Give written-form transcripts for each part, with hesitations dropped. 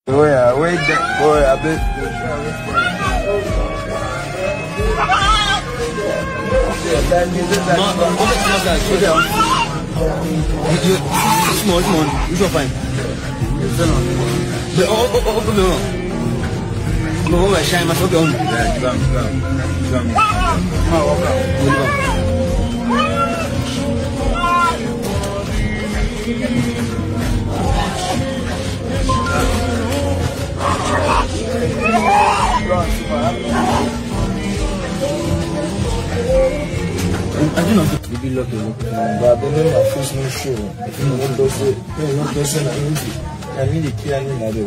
Boy, wait, boy, I bet. Small, you go fine. No, I shine myself on. I don't know. You be lucky. But I don't know my first no show. If you want to say, no, not to say, I mean, the key, I mean, I do.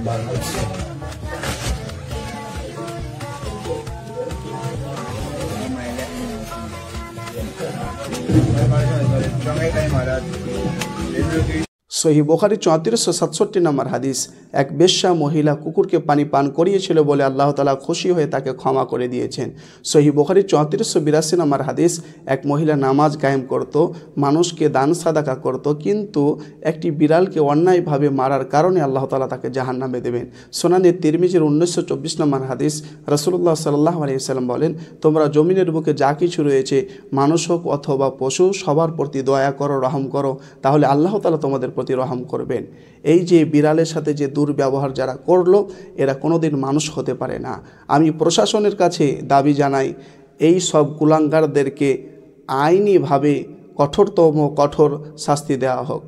But not so. সহিহ বুখারী 3467 নম্বর হাদিস। এক বেশ্যা মহিলা কুকুরকে পানি পান করিয়েছিল বলে আল্লাহ তাআলা খুশি হয়ে তাকে ক্ষমা করে দিয়েছেন। সহিহ বুখারী 3482 নম্বর হাদিস। এক মহিলা নামাজ কায়েম করত, মানুষকে দান সাদাকা করত, কিন্তু একটি বিড়ালকে অন্যায়ভাবে মারার কারণে আল্লাহ তাআলা তাকে জাহান্নামে দেবেন। সুনানে তিরমিজির 1924 নম্বর হাদিস। রাসূলুল্লাহ সাল্লাল্লাহু আলাইহি ওয়াসাল্লাম বলেন, তোমরা জমিনের বুকে যা কিছু রয়েছে, মানুষ হোক অথবা পশু, সবার প্রতি দয়া করো, রহম করো, তাহলে আল্লাহ তাআলা তোমাদের প্রতি রহম করবেন। এই যে বিড়ালের সাথে যে দুর্ব্যবহার যারা করলো, এরা কোনোদিন মানুষ হতে পারে না। আমি প্রশাসনের কাছে দাবি জানাই, এই সব কুলাঙ্গারদেরকে আইনিভাবে কঠোরতম কঠোর শাস্তি দেওয়া হোক।